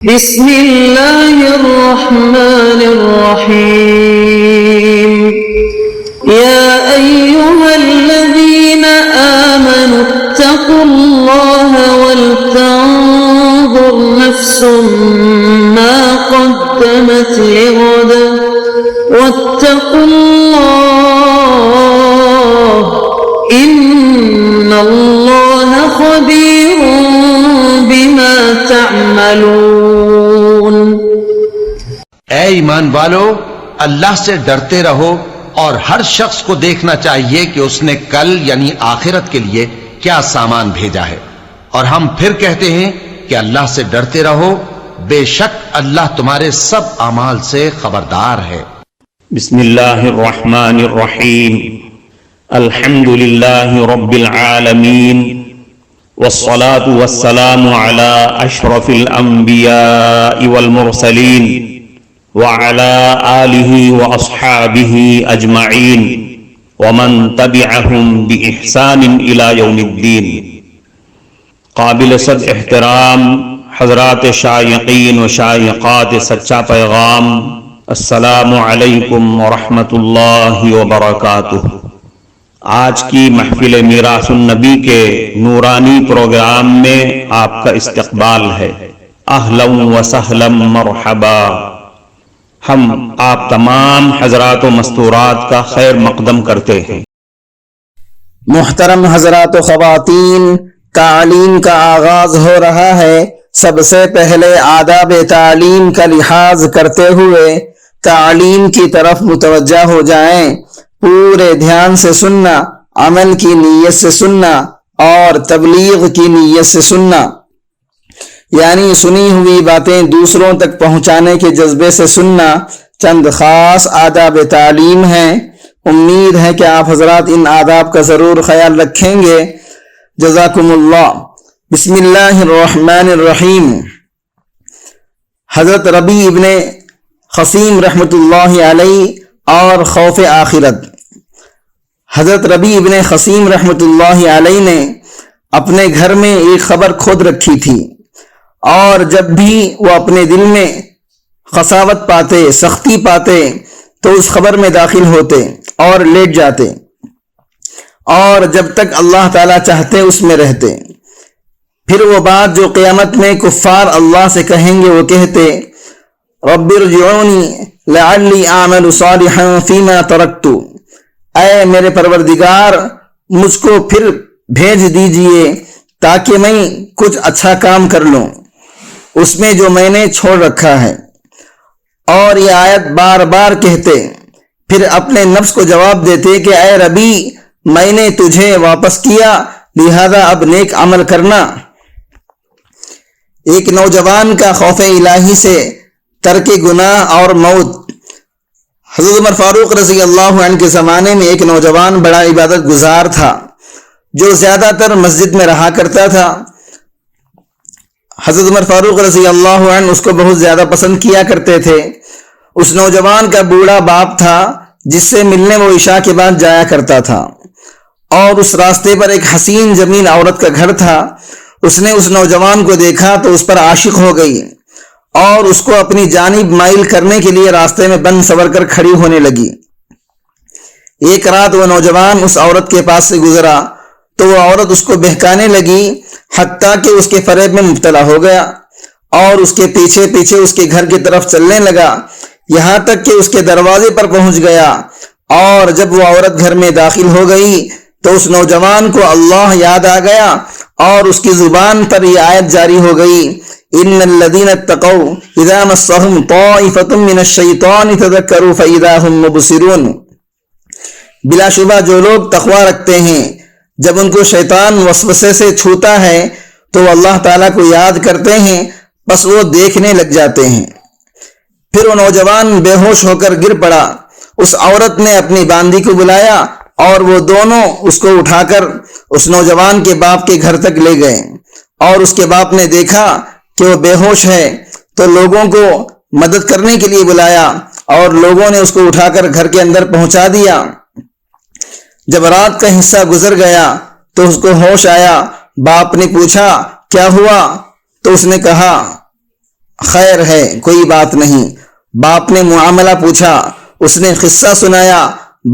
بسم اللہ الرحمن الرحیم یا ایہا الذین آمنوا اتقوا اللہ ولتنظر نفس ما قدمت لغد واتقوا اللہ ان اللہ خبیر بما تعملون۔ اے ایمان والو، اللہ سے ڈرتے رہو اور ہر شخص کو دیکھنا چاہیے کہ اس نے کل یعنی آخرت کے لیے کیا سامان بھیجا ہے، اور ہم پھر کہتے ہیں کہ اللہ سے ڈرتے رہو، بے شک اللہ تمہارے سب اعمال سے خبردار ہے۔ بسم اللہ الرحمن الرحیم، الحمد للہ رب العالمین، والصلاة والسلام على اشرف الانبیاء والمرسلین وعلى آلہ واصحابہ اجمعین ومن تبعہم بإحسان الى یوم الدین۔ قابل صد احترام حضرات شائقین و شائقات سچا پیغام، السلام علیکم ورحمۃ اللہ وبرکاتہ۔ آج کی محفل میراث النبی کے نورانی پروگرام میں آپ کا استقبال ہے۔ اہلا و سہلا مرحبا۔ ہم آپ تمام حضرات و مستورات کا خیر مقدم کرتے ہیں۔ محترم حضرات و خواتین، تعلیم کا آغاز ہو رہا ہے۔ سب سے پہلے آداب تعلیم کا لحاظ کرتے ہوئے تعلیم کی طرف متوجہ ہو جائیں۔ پورے دھیان سے سننا، عمل کی نیت سے سننا اور تبلیغ کی نیت سے سننا، یعنی سنی ہوئی باتیں دوسروں تک پہنچانے کے جذبے سے سننا چند خاص آداب تعلیم ہیں۔ امید ہے کہ آپ حضرات ان آداب کا ضرور خیال رکھیں گے۔ جزاکم اللہ۔ بسم اللہ الرحمن الرحیم۔ حضرت ربیع ابن خثیم رحمۃ اللہ علیہ اور خوف آخرت۔ حضرت ربیع ابن خثیم رحمۃ اللہ علیہ نے اپنے گھر میں ایک خبر کھود رکھی تھی، اور جب بھی وہ اپنے دل میں قساوت پاتے، سختی پاتے، تو اس خبر میں داخل ہوتے اور لیٹ جاتے، اور جب تک اللہ تعالیٰ چاہتے اس میں رہتے۔ پھر وہ بات جو قیامت میں کفار اللہ سے کہیں گے، وہ کہتے، رب ارجعونی لعلی اعمل صالحا فیما ترکت، اے میرے پروردگار مجھ کو پھر بھیج دیجئے تاکہ میں کچھ اچھا کام کر لوں اس میں جو میں نے چھوڑ رکھا ہے۔ اور یہ آیت بار بار کہتے، پھر اپنے نفس کو جواب دیتے کہ اے ربی، میں نے تجھے واپس کیا، لہذا اب نیک عمل کرنا۔ ایک نوجوان کا خوف الہی سے ترک گناہ اور موت۔ حضرت عمر فاروق رضی اللہ عنہ کے زمانے میں ایک نوجوان بڑا عبادت گزار تھا جو زیادہ تر مسجد میں رہا کرتا تھا۔ حضرت عمر فاروق رضی اللہ عنہ اس کو بہت زیادہ پسند کیا کرتے تھے۔ اس نوجوان کا بوڑھا باپ تھا جس سے ملنے وہ عشاء کے بعد جایا کرتا تھا، اور اس راستے پر ایک حسین جمیل عورت کا گھر تھا۔ اس نے اس نوجوان کو دیکھا تو اس پر عاشق ہو گئی اور اس کو اپنی جانب مائل کرنے کے لیے راستے میں بن سور کر کھڑی ہونے لگی۔ ایک رات وہ نوجوان اس عورت کے پاس سے گزرا تو وہ عورت اس کو بہکانے لگی، حتیٰ کہ اس کے فریب میں مبتلا ہو گیا اور اس کے پیچھے پیچھے اس کے گھر کی طرف چلنے لگا، یہاں تک کہ اس کے دروازے پر پہنچ گیا۔ اور جب وہ عورت گھر میں داخل ہو گئی تو اس نوجوان کو اللہ یاد آ گیا اور اس کی زبان پر یہ آیت جاری ہو گئی، ان الذین اتقوا اذا مسهم طائفۃ من الشیطان تذکروا فاذا هم مبصرون۔ بلا شبہ جو لوگ تقوی رکھتے ہیں، جب ان کو شیطان وسوسے سے چھوتا ہے تو وہ اللہ تعالیٰ کو یاد کرتے ہیں، بس وہ دیکھنے لگ جاتے ہیں۔ پھر وہ نوجوان بے ہوش ہو کر گر پڑا۔ اس عورت نے اپنی باندی کو بلایا اور وہ دونوں اس کو اٹھا کر اس نوجوان کے باپ کے گھر تک لے گئے، اور اس کے باپ نے دیکھا کہ وہ بے ہوش ہے تو لوگوں کو مدد کرنے کے لیے بلایا، اور لوگوں نے اس کو اٹھا کر گھر کے اندر پہنچا دیا۔ جب رات کا حصہ گزر گیا تو اس کو ہوش آیا۔ باپ نے پوچھا کیا ہوا؟ تو اس نے کہا خیر ہے، کوئی بات نہیں۔ باپ نے معاملہ پوچھا، اس نے قصہ سنایا۔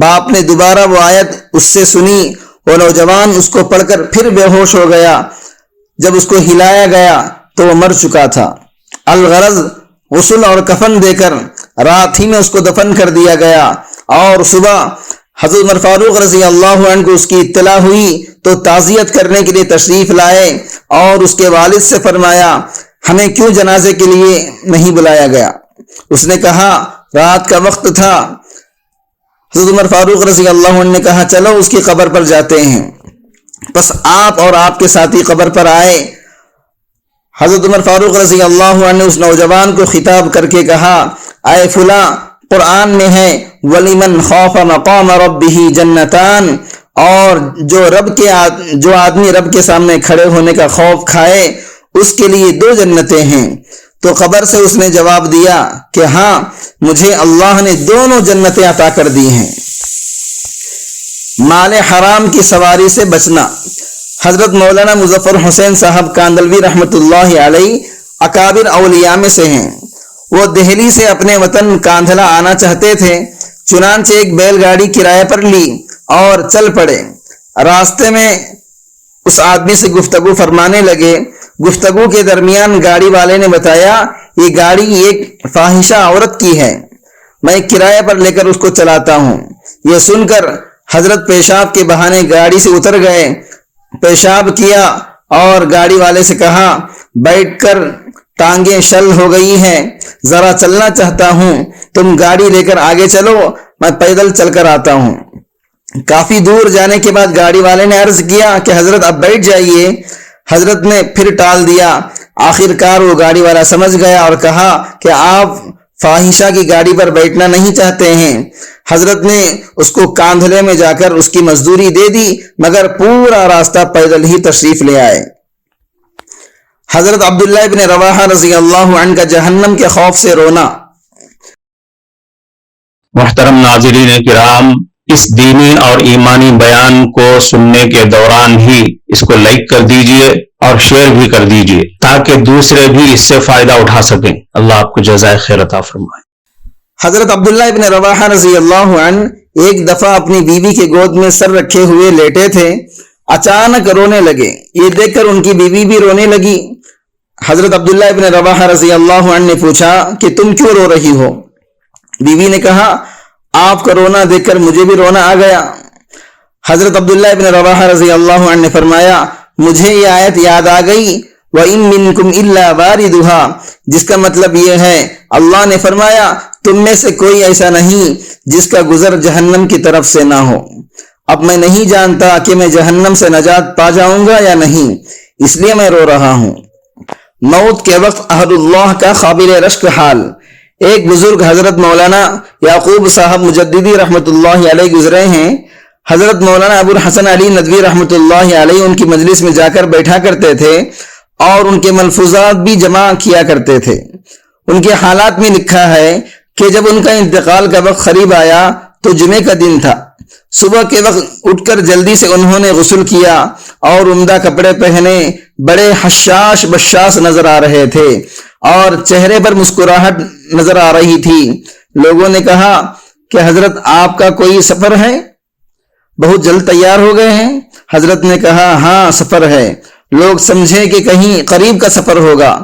باپ نے دوبارہ وہ آیت اس سے سنی۔ وہ نوجوان اس کو پڑھ کر پھر بے ہوش ہو گیا۔ جب اس کو ہلایا گیا تو وہ مر چکا تھا۔ الغرض غسل اور کفن دے کر رات ہی میں اس کو دفن کر دیا گیا، اور صبح حضرت عمر فاروق رضی اللہ عنہ کو اس کی اطلاع ہوئی تو تعزیت کرنے کے لیے تشریف لائے اور اس کے والد سے فرمایا، ہمیں کیوں جنازے کے لیے نہیں بلایا گیا؟ اس نے کہا، رات کا وقت تھا۔ حضرت عمر فاروق رضی اللہ عنہ نے کہا، چلو اس کی قبر پر جاتے ہیں۔ بس آپ اور آپ کے ساتھی قبر پر آئے۔ حضرت عمر فاروق رضی اللہ عنہ نے اس نوجوان کو خطاب کر کے کہا، اے فلاں، قرآن میں ہے وَلِمَنْ خَافَ مَقَامَ رَبِّهِ جَنَّتَانِ، اور جو آدمی رب کے سامنے کھڑے ہونے کا خوف کھائے اس کے لیے 2 جنتیں ہیں۔ تو قبر سے اس نے جواب دیا کہ ہاں، مجھے اللہ نے دونوں جنتیں عطا کر دی ہیں۔ مال حرام کی سواری سے بچنا۔ حضرت مولانا مظفر حسین صاحب کاندلوی رحمۃ اللہ علیہ اکابر اولیاء میں سے ہیں۔ وہ دہلی سے اپنے وطن کاندھلا آنا چاہتے تھے، چنانچہ ایک بیل گاڑی کرائے پر لی اور چل پڑے۔ راستے میں اس آدمی سے گفتگو فرمانے لگے۔ گفتگو کے درمیان گاڑی والے نے بتایا، یہ گاڑی ایک فاحشہ عورت کی ہے، میں کرایہ پر لے کر اس کو چلاتا ہوں۔ یہ سن کر حضرت پیشاب کے بہانے گاڑی سے اتر گئے، پیشاب کیا اور گاڑی والے سے کہا، بیٹھ کر ٹانگیں شل ہو گئی ہیں، ذرا چلنا چاہتا ہوں، تم گاڑی لے کر آگے چلو، میں پیدل چل کر آتا ہوں۔ کافی دور جانے کے بعد گاڑی والے نے عرض کیا کہ حضرت اب بیٹھ جائیے۔ حضرت نے پھر ٹال دیا۔ آخر کار وہ گاڑی والا سمجھ گیا اور کہا کہ آپ فاحشہ کی گاڑی پر بیٹھنا نہیں چاہتے ہیں۔ حضرت نے اس کو کاندھلے میں جا کر اس کی مزدوری دے دی، مگر پورا راستہ پیدل ہی تشریف لے آئے۔ حضرت عبداللہ ابن رواحہ رضی اللہ عنہ کا جہنم کے خوف سے رونا۔ محترم ناظرین کرام، اس دینی اور ایمانی بیان کو سننے کے دوران ہی اس کو لائک کر دیجئے اور شیئر بھی کر دیجئے تاکہ دوسرے بھی اس سے فائدہ اٹھا سکیں۔ اللہ آپ کو جزائے خیر عطا فرمائے۔ حضرت عبداللہ ابن رواحہ رضی اللہ عنہ ایک دفعہ اپنی بیوی کے گود میں سر رکھے ہوئے لیٹے تھے، اچانک رونے لگے۔ یہ دیکھ کر ان کی بیوی بھی رونے لگی۔ حضرت عبداللہ ابن رواحہ رضی اللہ عنہ نے پوچھا کہ تم کیوں رو رہی ہو؟ بیوی نے کہا، آپ کا رونا دیکھ کر مجھے بھی رونا آ گیا۔ حضرت عبداللہ ابن رواحہ رضی اللہ عنہ نے فرمایا، مجھے یہ آیت یاد آ گئی، وَإِن مِّنكُمْ إِلَّا وَارِدُهَا، جس کا مطلب یہ ہے، اللہ نے فرمایا تم میں سے کوئی ایسا نہیں جس کا گزر جہنم کی طرف سے نہ ہو۔ اب میں نہیں جانتا کہ میں جہنم سے نجات پا جاؤں گا یا نہیں، اس لیے میں رو رہا ہوں۔ موت کے وقت احد اللہ کا قابل رشک حال۔ ایک بزرگ حضرت مولانا یعقوب صاحب مجددی رحمۃ اللہ علیہ گزرے ہیں۔ حضرت مولانا ابو الحسن علی ندوی رحمۃ اللہ علیہ ان کی مجلس میں جا کر بیٹھا کرتے تھے اور ان کے ملفوظات بھی جمع کیا کرتے تھے۔ ان کے حالات میں لکھا ہے کہ جب ان کا انتقال کا وقت قریب آیا تو جمعے کا دن تھا۔ صبح کے وقت اٹھ کر جلدی سے انہوں نے غسل کیا اور عمدہ کپڑے پہنے، بڑے حشاش بشاش نظر آ رہے تھے اور چہرے پر مسکراہٹ نظر آ رہی تھی۔ لوگوں نے کہا کہ حضرت آپ کا کوئی سفر ہے؟ بہت جلد تیار ہو گئے ہیں؟ حضرت نے کہا، ہاں سفر ہے۔ لوگ سمجھے کہ کہیں قریب کا سفر ہوگا،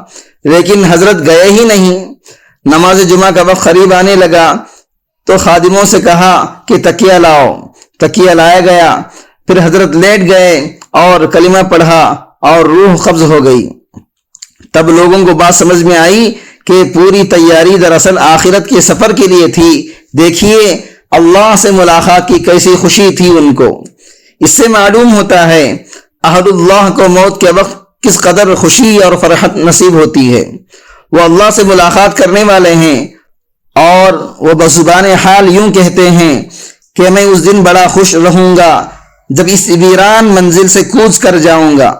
لیکن حضرت گئے ہی نہیں۔ نماز جمعہ کا وقت قریب آنے لگا تو خادموں سے کہا کہ تکیہ لاؤ۔ تکیہ لایا گیا، پھر حضرت لیٹ گئے اور کلمہ پڑھا اور روح قبض ہو گئی۔ تب لوگوں کو بات سمجھ میں آئی کہ پوری تیاری دراصل آخرت کے سفر کے لیے تھی۔ دیکھیے اللہ سے ملاقات کی کیسی خوشی تھی ان کو۔ اس سے معلوم ہوتا ہے احد اللہ کو موت کے وقت کس قدر خوشی اور فرحت نصیب ہوتی ہے۔ وہ اللہ سے ملاقات کرنے والے ہیں اور وہ بزبان حال یوں کہتے ہیں کہ میں اس دن بڑا خوش رہوں گا جب اس ویران منزل سے کوچ کر جاؤں گا۔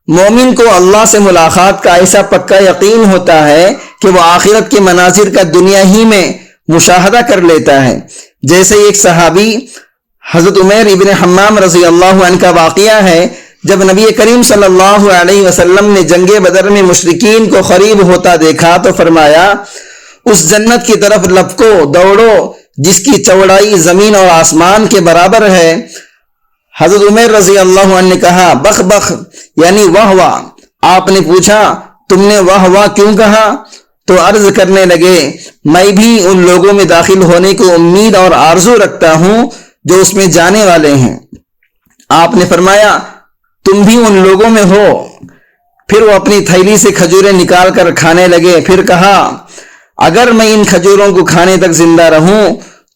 مومن کو اللہ سے ملاقات کا ایسا پکا یقین ہوتا ہے کہ وہ آخرت کے مناظر کا دنیا ہی میں مشاہدہ کر لیتا ہے۔ جیسے ایک صحابی حضرت عمیر ابن حمام رضی اللہ عنہ کا واقعہ ہے جب نبی کریم صلی اللہ علیہ وسلم نے جنگ بدر میں مشرکین کو قریب ہوتا دیکھا تو فرمایا اس جنت کی طرف لپکو دوڑو جس کی چوڑائی زمین اور آسمان کے برابر ہے۔ حضرت عمر رضی اللہ عنہ نے کہا بخ بخ یعنی واہ واہ۔ آپ نے پوچھا تم نے واہ واہ کیوں کہا؟ تو عرض کرنے لگے میں بھی ان لوگوں میں داخل ہونے کی امید اور آرزو رکھتا ہوں جو اس میں جانے والے ہیں۔ آپ نے فرمایا تم بھی ان لوگوں میں ہو۔ پھر وہ اپنی تھیلی سے کھجوریں نکال کر کھانے لگے۔ پھر کہا اگر میں ان کھجوروں کو کھانے تک زندہ رہوں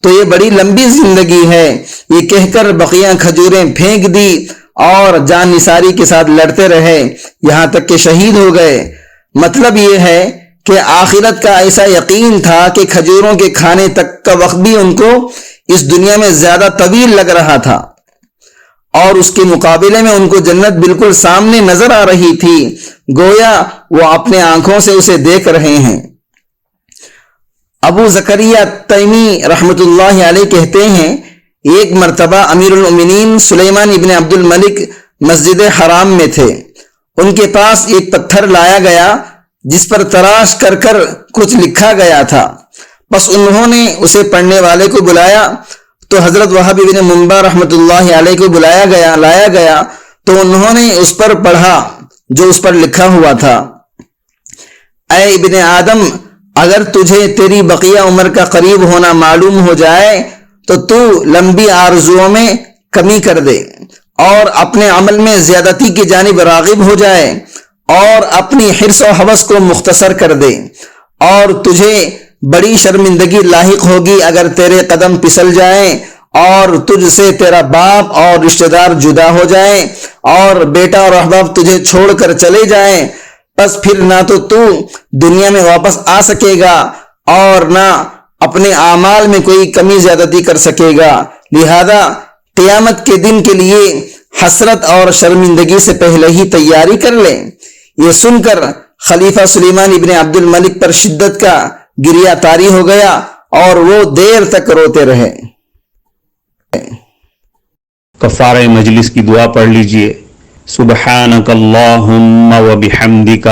تو یہ بڑی لمبی زندگی ہے۔ یہ کہہ کر بقیہ کھجوریں پھینک دی اور جان نثاری کے ساتھ لڑتے رہے یہاں تک کہ شہید ہو گئے۔ مطلب یہ ہے کہ آخرت کا ایسا یقین تھا کہ کھجوروں کے کھانے تک کا وقت بھی ان کو اس دنیا میں زیادہ طویل لگ رہا تھا، اور اس کے مقابلے میں ان کو جنت بالکل سامنے نظر آ رہی تھی، گویا وہ اپنے آنکھوں سے اسے دیکھ رہے ہیں۔ ابو زکریا تیمی رحمت اللہ علیہ کہتے ہیں ایک مرتبہ امیر المؤمنین سلیمان ابن عبد الملک مسجد حرام میں تھے۔ ان کے پاس ایک پتھر لایا گیا جس پر تراش کر کر کچھ لکھا گیا تھا۔ بس انہوں نے اسے پڑھنے والے کو بلایا تو حضرت وہب ابن منبع رحمت اللہ علیہ کو لایا گیا تو انہوں نے اس پر پڑھا جو اس پر لکھا ہوا تھا، اے ابن آدم اگر تجھے تیری بقیہ عمر کا قریب ہونا معلوم ہو جائے تو تو لمبی آرزوؤں میں کمی کر دے اور اپنے عمل میں زیادتی کی جانب راغب ہو جائے اور اپنی حرص و ہوس کو مختصر کر دے، اور تجھے بڑی شرمندگی لاحق ہوگی اگر تیرے قدم پسل جائیں اور تجھ سے تیرا باپ اور رشتہ دار جدا ہو جائیں اور بیٹا اور احباب تجھے چھوڑ کر چلے جائیں، پس پھر نہ تو دنیا میں واپس آ سکے گا اور نہ اپنے اعمال میں کوئی کمی زیادتی کر سکے گا، لہذا قیامت کے دن کے لیے حسرت اور شرمندگی سے پہلے ہی تیاری کر لے۔ یہ سن کر خلیفہ سلیمان ابن عبد الملک پر شدت کا گریہ طاری ہو گیا اور وہ دیر تک روتے رہے۔ کفارہ مجلس کی دعا پڑھ لیجئے۔ سبحانک اللہم و بحمدک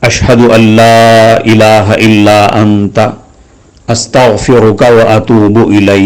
اشہد ان لا الہ الا انت استغفرک و اتوب الیک۔